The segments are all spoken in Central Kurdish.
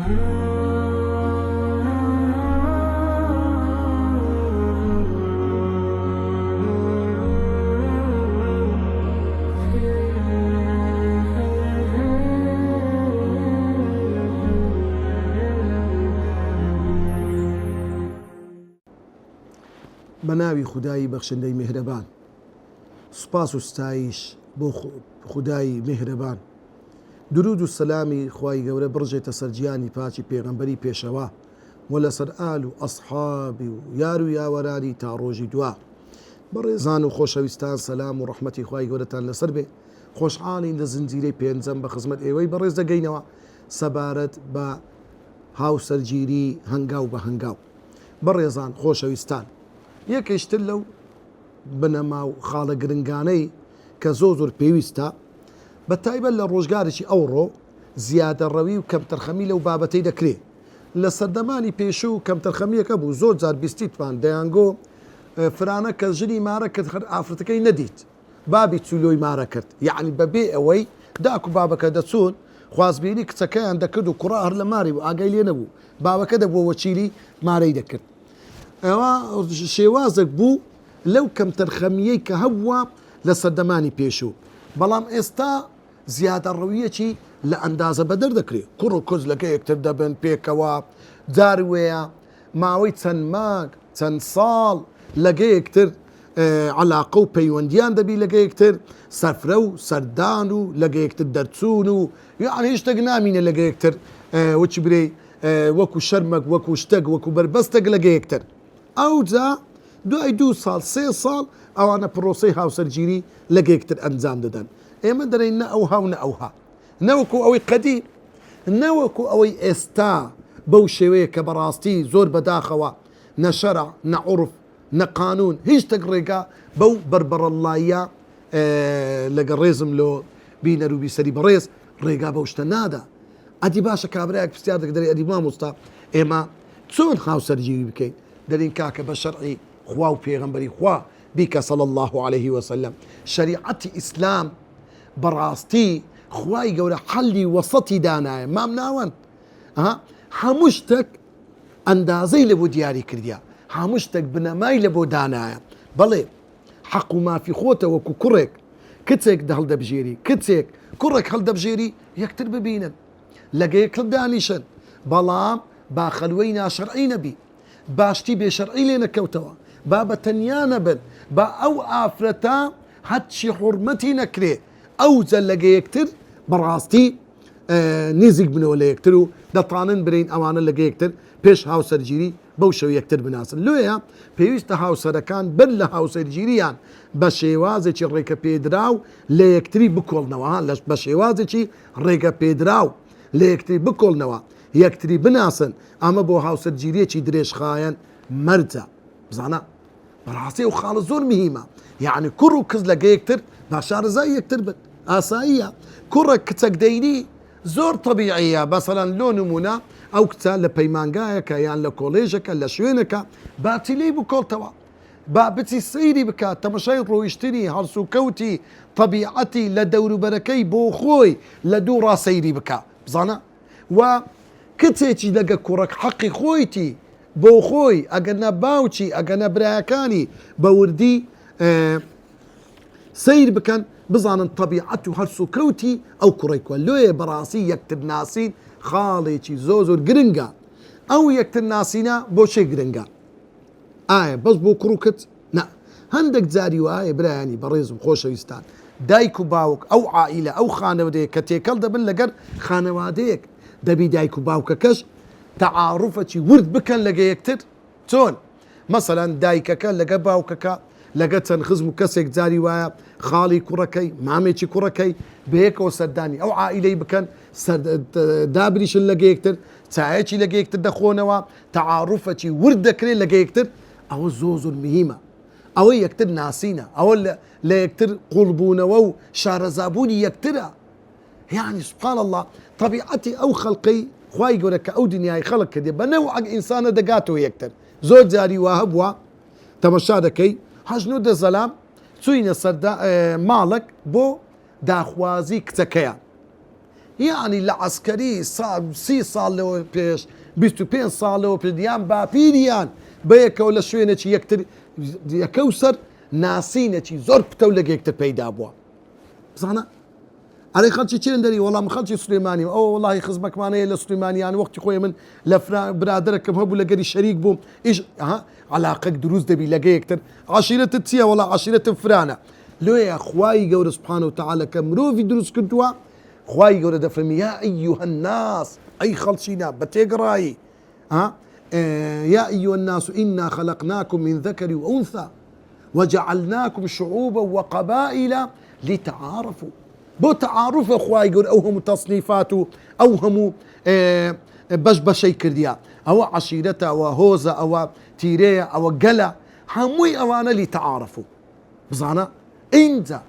بناوی خدایی بەخشندەی میهرەبان، سوپاس و ستایش بۆ خدایی میهرەبان. درود و سەلامی خوای گەورە بڕژێتە سەر گیانی پاچی پێغەمبەری پێشەوا و لەسەر ئال و ئەسحابی و یار و یاوەرانی تا ڕۆژی دوا. بەڕێزان و خۆشەویستان، سەلام و ڕەحمەتی خوای گەورەتان لەسەر بێ. خۆشحاڵین لە زنجیرەی پێنجەم بە خزمەت ئێوەی بەڕێز دەگەینەوە سەبارەت بە هاوسەرگیری هەنگاو بە هەنگاو. بەڕێزان خۆشەویستان، یەکێشتر لەو بنەما و خاڵە گرنگانەی کە زۆر پێویستە بە تایبەت لە ڕۆژگارێکی ئەوڕۆ زیادەڕەوی و کەمتەرخەمی لەو بابەتەی دەکرێت. لە سەردەمانی پێشوو کەمتەرخەمیەکە بوو، زۆر جار بیستیتوان دەیانگۆ فرانە کە ژنی مارە کرد هەر ئافرەتەکەی نەدیت، بابی چولۆی مارە کرد، یعنی بەبێ ئەوەی داک و بابەکە دەچوون خوازبێنی کچەکەیان دەکرد و کوڕا هەر لە ماری بوو، ئاگای لێ نەبوو، بابەکە دەبووە چیلی مارەی دەکرد. ئەوە شێوازێک بوو لەو کەمتەرخەمیەی کە هەبووە لە سەردەمانی پێشوو. بەڵام ئێستا زیادەڕەویەکی لە ئەندازە بەدەر دەکرێت. کوڕ و کۆز لەگە یەکتر دەبن پێکەوە، جاروەیە ماوەی چەند مانگ چەند ساڵ لەگە یەکتر عەلاقە و پەیوەندیان دەبی لەگە یەکتر، سەفرە و سەردان و لەگە یەکتر دەرچوون و یعنی هیچ شتێک نامینە لەگە یەکتر وەچی برێ وەکو شەرمەک وەکو شتێک وەکو بربەستێک لەگە یەکتر. ئەوجا دوای 2 ساڵ 3 ساڵ ئەوانە پرۆسەی هاوسەرگیری لەگە یەکتر ئەنجام دەدەن. ئێمە دەرەین نە ئەوها و نە ئەوها، نەوەکو ئەوەی قەدیم، نەوەکو ئەوەی ئێستا بەو شێوەیە کە بەڕاستی زۆر بەداخەوە نە شەرع نە عورف نە قانون هیچ شتێک ڕێگا بەو بربەرەڵاییە لەگە ڕێزم لۆ بینەر و بیسەری بەڕێز ڕێگا بەو شتە نادا. ئەدی باشە کابرایەک پرسیار دەکەی ئەدی مامۆستا ئێمە چۆن هاوسەرگیری بکەین؟ دەرین کاکە بە شەرعی خوا و پێغەمبەری خوا بیکە صلی الله عليه وسلم. شریعەتی ئیسلام بەڕاستی خوای گەورە حەلی وەسەتی دانایە، مام ناوەن هەموو شتێک ئەندازەی لە بۆ دیاری کردیا، هەموو شتێک بنەمای لە بۆ دانایە. بەڵێ حەق و مافی خۆتە وەکو کوڕێک کچێک هەڵدەبژێری، کچێک کوڕێک هەڵدەبژێری یەکتر ببینن لەگە یەکتر دانیشن، بەڵام با خەلوەی ناشەرعی نەبی، باشتی بێشەرعی لێ نەکەوتەوە، با بە تەنیا نەبن، با ئەو ئافرەتە هەچی حورمەتی نەکرێ، ئەوجە لەگە یەکتر بەڕاستی نزیک بنەوە لە یەکتر و دەتوانن برین ئەوانە لەگە یەکتر پێش هاوسەرگیری بەو شەو یەکتر بناسن. لێیە پێویستە هاوسەرەکان بەر لە هاوسەرگیریان بە شێوازێکی ڕێگە پێدراو لە یەکتری بکۆڵنەوە، بە شێوازێکی ڕێگە پێدراو لە یەکتری بکۆڵنەوە، یەکتری بناسن. ئەمە بۆ هاوسەرگیریەکی درێژخایەن مەرجە بزانە بەڕاستی و خاڵە زۆر مهمە. یعنی کوڕ و کز لەگە یەکتر با شارەزای یەکتر بن، ئاساییە. کوڕێک کچەک دەینی زۆر طبیعیە، بەسەڵەن لۆ نمونە ئەو کچە لە پەیمانگایەکە یان لە کۆڵێژەکە لە شوێنەکە باتی لێی بکۆڵتەوە، با بچی سەیری بکات، تەمەشای ڕۆیشتنی هەڵس و کەوتی طبیعەتی لە دەوروبەرەکەی بۆ خۆی لە دوو ڕاسەیری بکە بزانە. و کچێکی لەگە کوڕک حەقی خۆیتی بۆ خۆی ئەگەنە باوچی ئەگەنە برایەکانی بە وردی سیر بکەن، بزانن طبیعەت و هەرس و کەوتی ئەو کوڕێکوە. لێیە بەڕاستی یەکتر ناسین خاڵێکی زۆر گرنگە. ئەو یەکتر ناسینە بۆ چێ گرنگە؟ ئایا بەس بۆ کوڕ و کچ؟ نە، هەندێک جاری وایە برایانی بەڕێزم خۆشەویستان، دایک و باوک ئەو عائیلە ئەو خانەوادەیە کە تێکەڵ دەبن لەگەر خانەوادەیەک، دەبی دایک و باوکەکەش تەعاڕوفەکی ورد بکەن لەگە یەکتر. چۆن؟ مەسەلەن دایکەکە لەگە باوکەکە لەگە چەند خزم و کەسێک جاری وایە خاڵی کوڕەکەی مامێکی کوڕەکەی بەیەکەوە سەردانی ئەو عائیلەی بکەن، دابریشن لەگە یەکتر، چایەکی لەگە یەکتر دەخۆنەوە، تەعاڕوفەکی ورد دەکرێت لەگە یەکتر. ئەوە زۆر مهمە، ئەوە یەکتر ناسینە، ئەوە لە یەکتر قوڵبوونەوە و شارەزابوونی یەکترە. یعنی سبحان الله طبیعەتی ئەو خەڵقەی خوای گەورە کە ئەو دنیای خەڵق کردێ بە نەوعەک ئینسانە دەگاتەوە یەکتر. زۆر جاری وا هەبووە تەمەشا دەکەی هەژن و دەزەلام چوینە سەر ماڵک بۆ داخوازی کچەکەیە، یعنی لە عسکەری 30 ساڵ لەوە پێش 25 ساڵەوە پێدیان باپیریان بەیەکەوە لە شوێنێکی یەکتر یەکەوسەر ناسینێکی زۆر پتە و لە یەکتر پەیدا بووە بزانە ئەرێ خەڵکی چێن دەری وەڵام خەڵکی سلێمانی ئەو وڵی خزمەکمانەیە لە سلێمانیان وەختی خۆی من لە برادرەکەم هەبوو لەگەری شەریک بووم ئیش علاقەک دروست دەبی لەگە یەکتر عشیرەتت چییە وەڵا عشیرەتم فرانە لۆیە خوای گەورە سوبحانە و تەعالە کە مرۆڤی دروست کردووە خوای گەورە دەفەرمی یا ئەیوهە الناس ئەی خەڵچینە بە تێگەڕایی يا أيها الناس إنا خلقناكم من ذكر وأنثى وجعلناكم شعوبا وقبائل لتعارفوا بو تعارف أخواي يقول أوهم تصنيفاته أوهم بشبشي كرديا أو عشيرته أو هوزة أو تيريا أو قلة هموي أوانا لتعارفوا بزانا إنت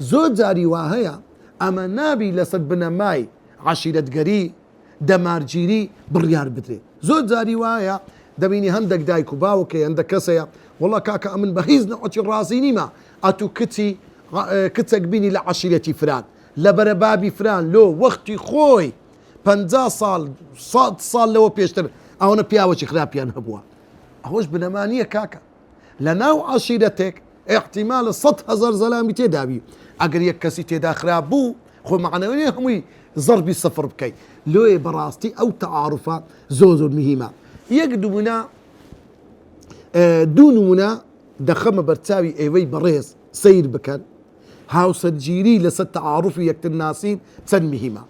زوجة رواهية أما نابي لسد بنا ماي عشيرة قري دمارجيري بريار بدري زوجة رواية دبيني هندك دايكو باوكي هندك كسيا والله كاكا أمن بهيز نوعتي الرازيني ما أتو كتك بيني لعشيرتي فران لبربابي فران لو وقتي خوي 50 سال 100 سال لو بيشتر أو بياوشي خرابيان هبوا أهوش بنمانية كاكا لناو عشيرتك احتمال 100,000 زلامي تدابي أقر يكسي تدا خرابو خو معنوية همي ضربي صفر بكي لو براستي أو تعارفة زوزو مهمة يقدمنا دونمنا دخم برتاوي ايوي بريز سير بكن هاو سجيري لسد تعارفي يكت الناسين تنمهما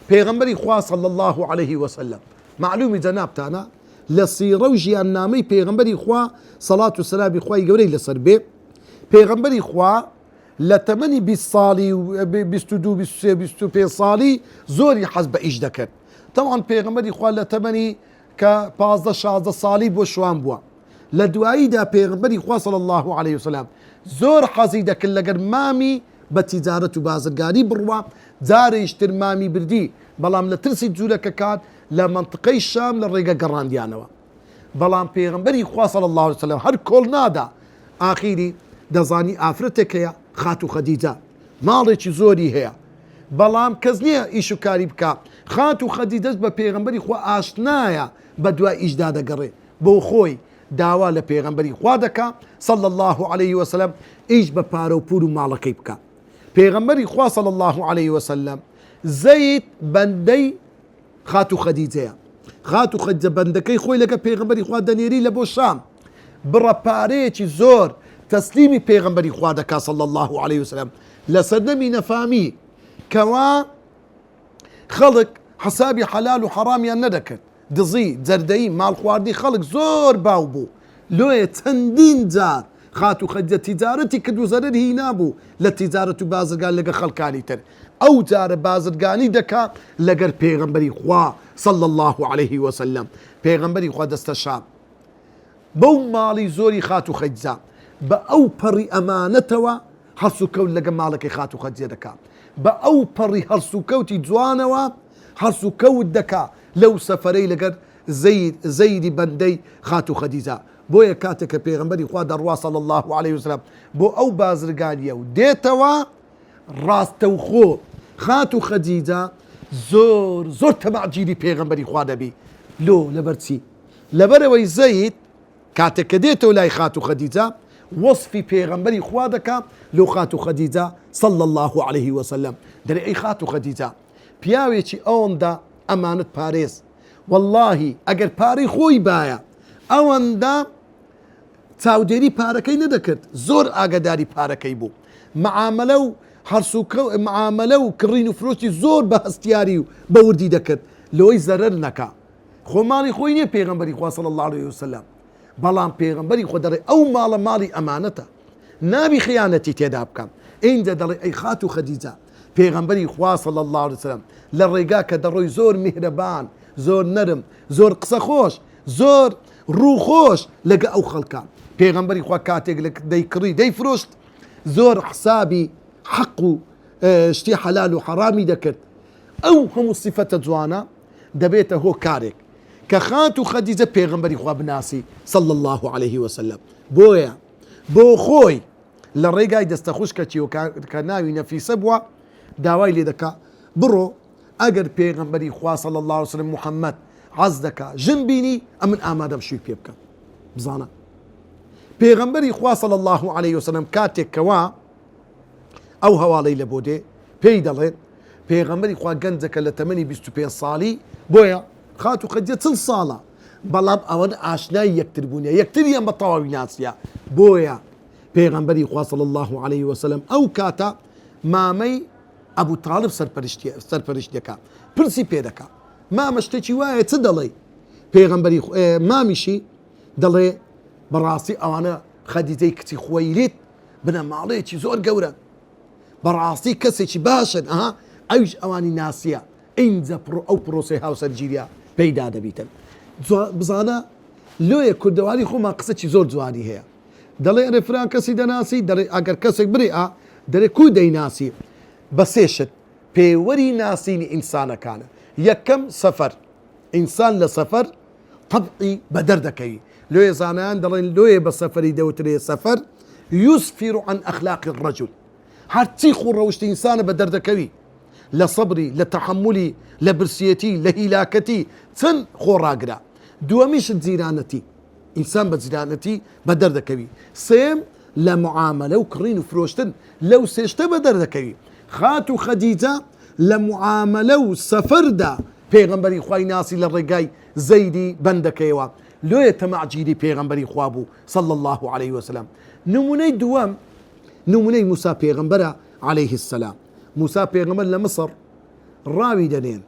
پیغمبري خواه صلى الله عليه وسلم معلومي جنابتانا لصيروجي النامي پیغمبري خواه صلاة والسلام خواه يقولي لسر بي پیغمبري خواه لتمني بالصالي بستدو بستو بي صالي زوري حسب ايش دكن طبعا پیغمبري خواه لتمني ك 15 صالي بو شوان بوا لدوائي دا پیغمبري خواه صلى الله عليه وسلم زور حەزی دەکرد لەگەر مامی بە تیجارەت و بازرگانی بڕوا جارە ئیشتر مامی بردی بەڵام لە ترسی جوورەکە کات لە منطقەی شام لە ڕێگە گەڕاندیانەوە بەڵام پێغەمبەری خوا صلی الله عليه وسلم هەر کۆڵ نادا ئاخیری دەزانی ئافرەتێک هەیە خات و خەدیجە ماڵێکی زۆری هەیە بەڵام کەس نییە ئیش و کاری بکە خات و خەدیجەش بە پێغەمبەری خوا ئاشنایە بە دوای ئیشدا دەگەڕێ بۆ خۆی داوا لە پێغەمبەری خوا دەکا صلى الله عليه وسلم ايش ببارو بورو مالكي بكا پیغمبري خوا صلى الله عليه وسلم زيد بندي خاتو خديجه خاتو خديجه بندكي خوي لك پیغمبري خوا دنيري لبو شام برباريتي زور تسليمي پیغمبري خوا دكا صلى الله عليه وسلم لسنمي نفامي كوا خلق حسابي حلال وحرام يا ندكت دزي زردي مال خواردي خلق زور باوبو لۆیە چەندین جار خات و خەدیجە تیجارەتی کرد و زەرەری نابوو لە تیجارەت و بازرگان لەگە خەڵکانی تر ئەو جارە بازرگانی دەکات لەگەر پێغەمبەری خوا صلى الله عليه وسلم پێغەمبەری خوا دەستە شام بەو ماڵی زۆری خات و خەدیجە بە ئەو پەڕی ئەمانەتەوە هەرس و کەوت لەگە ماڵەکەی خات و خەدیجە دەکات بە ئەو پەڕی هەرس و کەوتی جوانەوە هەرس و کەوت دەکات لەو سەفەرەی لەگەر زەیدی بەندەی خات و خەدیجە بۆیە کاتێک کە پێغەمبەری خوا دەڕوا صلی الله عليه وسلم بۆ ئەو بازرگانیە و دێتەوە ڕاستەوخۆ خات و خەدیجە زۆر تەمەعجیری پێغەمبەری خوا دەبی لۆ لەبەرچی لەبەرەوەی زەید کاتێک کە دێتەوە لای خات و خەدیجە وەصفی پێغەمبەری خوا دەکا لۆ خات و خەدیجە صلی الله عليه وسلم دەڵێ ئەی خات و خەدیجە پیاوێکی ئەوەندە ئەمانەت پارێز واللهی ئەگەر پارەی خۆی بایە ئەوەندە چاودێری پارەکەی نەدەکرد زۆر ئاگاداری پارەکەی بوو معاملە و معاملە و کڕین و فرۆشتی زۆر بە هەستیاری و بەوردی دەکرد لەوەی زەرەر نەکا خۆ ماڵی خۆی نییە پێغەمبەری خوا صلی الله عليه وسلم بەڵام پێغەمبەری خۆ دەڵێ ئەو ماڵی ئەمانەتە نابی خیانەتی تێدا بکەم ئینجا دەڵێ ئەی خات و خەدیجە پێغەمبەری خوا صلی الله عليه وسلم لە ڕێگا کە دەڕۆی زۆر میهرەبان زۆر نەرم زۆر قسە خۆش زۆر ڕووخۆش لەگە ئەو خەڵکان پێغەمبەری خوا کاتێک دەیکڕی دەیفرۆشت زۆر حسابی حەق و شتی حەلال و حەرامی دەکرد ئەو هەموو سیفەتە جوانە دەبێتە هۆ کارێک کە خات و خەدیجە پێغەمبەری خوا بناسی صلی الله عليه وسلم بۆیە بۆ خۆی لە ڕێگای دەستە خوشکەچی و کە ناوی نەفیسە بووە داوای لێ دەکا بڕۆ ئەگەر پێغەمبەری خوا صلی الله عليه وسلم محەممەد حەز دەکا ژن بینی ئەمن ئامادەم شووی پێ بکەم بزانە پێغەمبەری خوا صلی الله عليه وسلم کاتێکەوە ئەو هەواڵەی لە بۆ دێ پێی دەڵێن پێغەمبەری خوا گەنجەکە لە تەمەنی 25 ساڵی بۆیە خات و خەدیجە چەند ساڵە بەڵام ئەوەن ئاشنای یەکتر بوونیە یەکتریان بە تەواوی ناسیە بۆیە پێغەمبەری خوا صلی الله عليه وسلم ئەو کاتە مامەی ئەبوو تاڵب سەرپەرشتیەکە پرسی پێ دەکا مامە شتێکی وایە چ دەڵێ پێغەمبەری مامیشی دەڵێ بەڕاستی ئەوانە خەدیجەی کچی خوەیلیت بنە ماڵەیەکی زۆر گەورە بەڕاستی کەسێکی باشن ئەها ئەوش ئەوانی ناسیە ئینجە ئەو پرۆسی هاوسەرگیریە پەیدا دەبیتن بزانە لۆیە کوردەواری خۆمان قسەی زۆر جوانی هەیە دەڵێ ئەرێ فران کەسی دەناسی دەڵێ ئەگەر کەسێک برێ دەرێ کوی دەیناسی بە سێشت پێوەری ناسینی ئینسانەکانە یەکەم سەفەر ئینسان لە سەفەر طبعی بە دەردەکەوی لۆیە زانایان دەڵێن لۆیە بە سەفەری دەوترێ سەفەر یوسفیر عن ئەخلاق الرجل هەرچی خوڕەوشتی ئینسانە بە دەردەکەوی لە سەبری لە تەحملی لە برسیەتی لە هیلاکەتی چەند خۆڕاگرا دووەمیشت جیرانەتی ئینسان بە جیرانەتی بە دەردەکەوی سێم لە معاملە و کڕین و فرۆشتن لەو سێشتە بە دەردەکەوی خات و خەدیجە لە معاملە و سەفەردا پێغەمبەری خوای ناسی لە ڕێگای زەیدی بەندەکەیەوە لۆیە تەمەعگیری پێغەمبەری خوا بوو صلی الله عليه وسلم نمونەی دووەم نمونەی موسا پێغەمبەرە عليه السلام موسا پێغەمبەر لە مصر ڕاوی دەنێن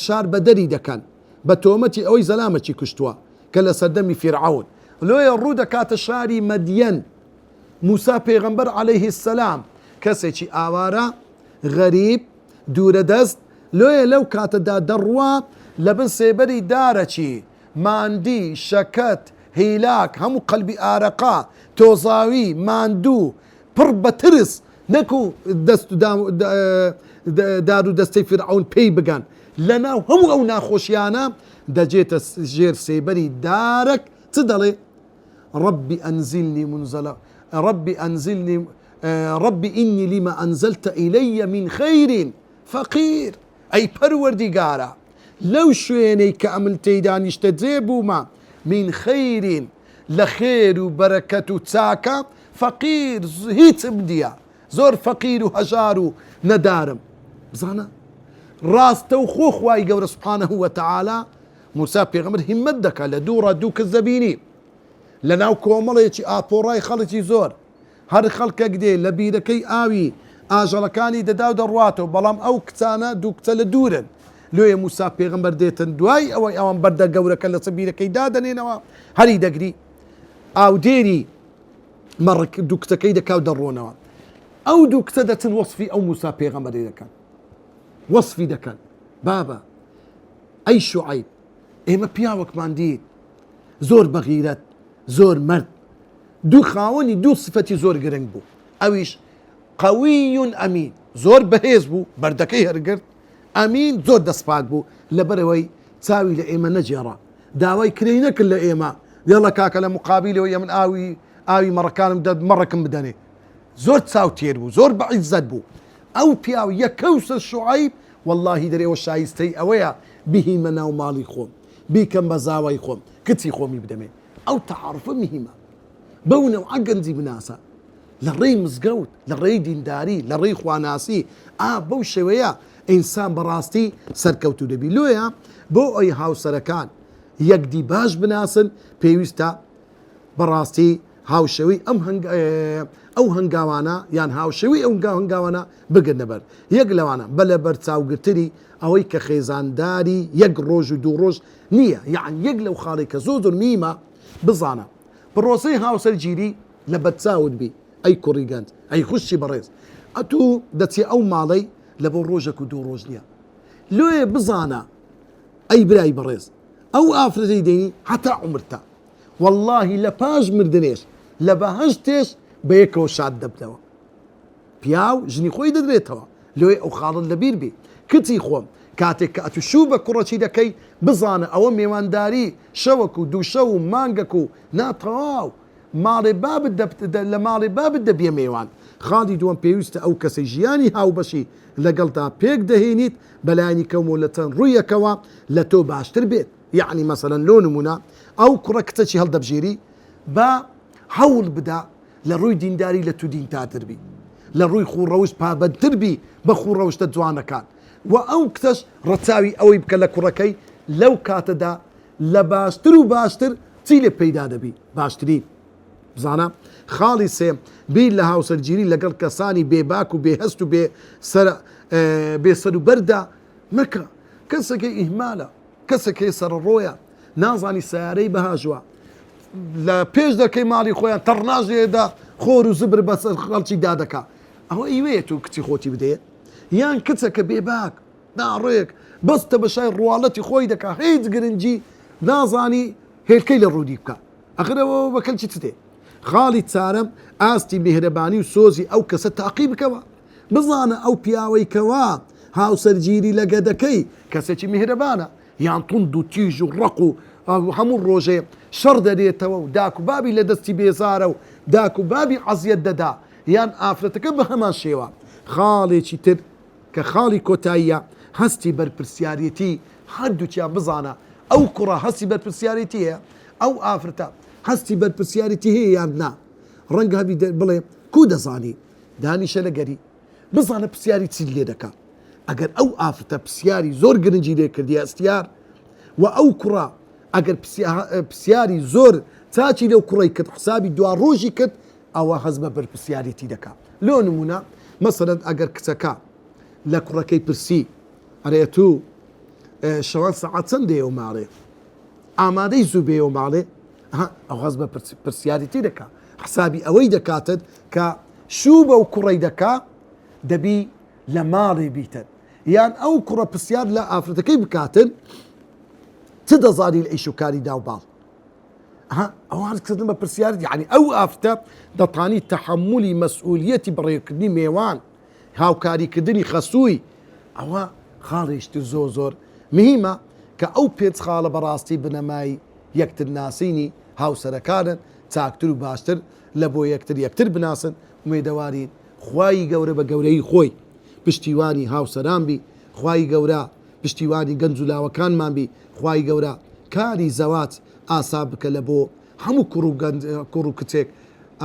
شار بە دەری دەکەن بە تۆمەتی ئەوەی زەلامەکی کوشتووە کە لە سەردەمی فیرعون لۆیە ڕوو دەکاتە شاری مەدیەن موسا پێغەمبەر عليه السلام کەسێکی ئاوارە غەریب دوورە دەست لۆیە لەو کاتەدا دەڕوا لە بن سێبەری دارەچی ماندی شەکەت هیلاک هەموو قەلبی ئارەقا تۆزاوی ماندوو پڕ بە ترس نەکو دەست دار و دەستەی فرعون پێی بگەن لەناو هەموو ئەو ناخۆشیانە دەجێتە ژێر سێبەری دارك چ دەڵێ ربي أنزلني منزلا ربي إني لما أنزلت إلي من خير فقير أي پروردگارا لو شويني كأمل تيدانيش تجيبوما من خير لخير وبركة تاكا فقير هيت بديا زور فقير وهجار ندارم بزانا راستو خو خواي قور سبحانه وتعالى موسى بيغمر همت دكا لدورة دوك الزبيني لناو كومڵێکی ئاپۆڕای خەڵکی زۆر هەر خەڵکە گدێ لە بیرەکەی ئاوی ئاژەڵەکانی دەدا و دەڕواتەوە بەڵام ئەو کچانە دوو کچە لە دوورن لۆیە موسا پێغەمبەر دێتن دوای ئەوەی ئەوان بەردە گەورەکە لە سەبیرەکەی دادەنێنەوە هەری دەگری ئاو دێری مەڕک دوو کچەکەی دەکا و دەڕۆنەوە ئەو دوو کچە دەچن وەصفی ئەو موسا پێغەمبەری دەکەن وەصفی دەکەن بابە ئەی شوعەیب ئێمە پیاوەکمان دیت زۆر بەغیرەت زۆر مرد دوو خاوەنی دوو سفەتی زۆر گرنگ بوو ئەویش قەویون ئەمین زۆر بەهێز بوو بەردەکەی هەرگرت ئەمین زۆر دەسپاک بوو لەبەرەوەی چاوی لە ئێمە نەجێڕا داوای کرێی نەکرد لە ئێمە دێڵە کاکە لە مقابلەوە ئێمە ئاوی مەڕەکانم مەڕەکەم بدەنێ زۆر چاو تێر بوو زۆر بەعیزەت بوو ئەو پیاو یەکەوسە شوعەیب واللهی دەرێەوە شایستەی ئەوەیە بهیمە ناو ماڵی خۆم بیکەم بە زاوای خۆم کچی خۆمی بدەمێ ئەو تعارفە مهمە بەو نەوعە گەنجی بناسە لە ڕێی مزگەوت لە ڕێی دینداری لە ڕێی خواناسی بەو شێوەیە ئینسان بەڕاستی سەرکەوتو دەبی لۆیە بۆ ئەوی هاوسەرەکان یەکدی باش بناسن پێویستە بەڕاستی هاوشەوی ئەو هەنگاوانە یان هاوشەوی ئەو هەنگاوانە بگرنە بەر یەک لەوانە بە لە بەر چاوگرتنی ئەوەی کە خێزانداری یەک ڕۆژ و دوو ڕۆژ نییە یان یەک لەو خاڵی کە زۆر میمە بزانە پرۆسەی هاوسەرگیری لە بەرچاوت بی ئەی کوڕی گەنج ئەی خوشتی بەڕێز ئەتوو دەچێ ئەو ماڵەی لە بۆ ڕۆژێک و دوو ڕۆژ نییە لۆیە بزانە ئەی برای بەڕێز ئەو ئافرەتەی دێنی هەتا عومرتە واللهی لە پاش مردنێش لە بەهەشتێش بە یەکەوە شاد دەبنەوە پیاو ژنی خۆی دەدرێتەوە لۆی ئەو خاڵت لەبیر بی کچی خۆم کاتێک کە ئەتوشوو بە کوڕەچی دەکەی بزانە ئەوە میێوانداری شەوەک و دوو شەو و مانگەک و ناتەواو ماڵێ بابت لە ماڵێ بابت دەبێ میێوان خاڵی دووەم پێویستە ئەو کەسەی ژیانی هاوبەشی لەگەڵتا پێک دەهێنیت بەلایانی کەم و لە چەند ڕوویەکەوە لە تۆ باشتر بێت. یعنی مەسەلەن لۆ نمونە ئەو کوڕە کچەی هەڵدەبژێری بە هەوڵ بدا لە ڕووی دینداری لە تو دینتاتر بی، لە ڕووی خوڕەوش پابەتتر بی بە خوڕەوشتە جوانەکان، و ئەو کتەش ڕەچاوی ئەوەی بکە لە کوڕەکەی لەو کاتەدا لە باشتر و باشتر چی لێ پەیدا دەبی باشترین. بزانە خاڵی سێم بیر لە هاوسەرگیری لەگەڵ کەسانی بێباک و بێهەست و بێسەر و بەردا مەکە. کەسێکی ئیهمالە، کەسێکی سەرڕۆیە، نازانی سیارەی بەهاژوە، لە پێش دەکەی ماڵی خۆیان تەڕناژێدا خۆر و زبر بەسەر خەڵکی دادەکا، ئەوە ئیوەیە و کچی خۆتی بدەیە. یان کچەکە بێباک ناڕێک بەستە بەشای ڕواڵەتی خۆی دەکا، هیچ گرنگی نازانی هێلکەی لە ڕوودی بکە، ئەخرەوە بەکەلکی چ دێ. خاڵی چارەم ئاستی میهرەبانی و سۆزی ئەو کەسە تاقی بکەوە، بزانە ئەو پیاوەی کەوا هاوسەرگیری لەگە دەکەی کەسێکی میهرەبانە، یان توند و تیژ و ڕق و هەموو ڕۆژێ شەڕ دەدێتەوە و داک و بابی لە دەستی بێزارە و داک و بابی عەزیەت دەدا، یان ئافرەتەکە بە هەمان شێوە. خاڵێکی تر کە خاڵی کۆتاییە هەستی بەرپرسیارەتی هەردووکیان بزانە ئەو کوڕە هەستی بەرپرسیارەتی هەیە، ئەو ئافرەتە هەستی بەرپرسیارەتی هەیە یان نا. ڕەنگە هەبی بڵێ کو دەزانی دانیشە لەگەری بزانە پرسیاری چی لێ دەکات. ئەگەر ئەو ئافرەتە پرسیاری زۆر گرنگی لێ کردی ئەستیار و ئەو کوڕە ئەگەر پرسیاری زۆر چاچی لەو کوڕی کرد حسابی دوا ڕۆژی کرد ئەوە هەز بە بەرپرسیارەتی دەکات. لۆ نمونە مەسەلەن ئەگەر کچەکە لە کوڕەکەی پرسی ئەرێ تو شەوان سەعات چەند دێ و ماڵێ ئامادەی زوو بێ و ماڵێ، ئەو هەز بە پرسیارەتی دەکات، حسابی ئەوەی دەکاتت کە شوو بە و کوڕی دەکا دەبی لە ماڵێ بیتن، یان ئەو کوڕە پرسیار لە ئافرەتەکەی بکاتن چ دەزانی لە ئیش و کاری دا و باڵ. ئەو هەرکردن بە پرسیارەتی، یعنی ئەو ئافرەتە دەتوانی تەحەمولی مەسئولیەتی بەڕێوەکردنی میێوان هاوکاریکردنی خەسووی، ئەوە خاڵێشتر زۆر زۆر مهمە کە ئەو پێچ خاڵە بەڕاستی بنەمای یەکتر ناسینی هاوسەرەکانن، چاکتر و باشتر لە بۆ یەکتر بناسن. ومێدەوارین خوای گەورە بە گەورەی خۆی پشتیوانی هاوسەران بی، خوای گەورە پشتیوانی گەنج و لاوەکانمان بی، خوای گەورە کاری زەواج ئاسا بکە لە بۆ هەموو کوڕ و کچێک.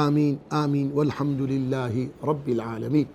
آمین آمین والحمد لله رب العالمين.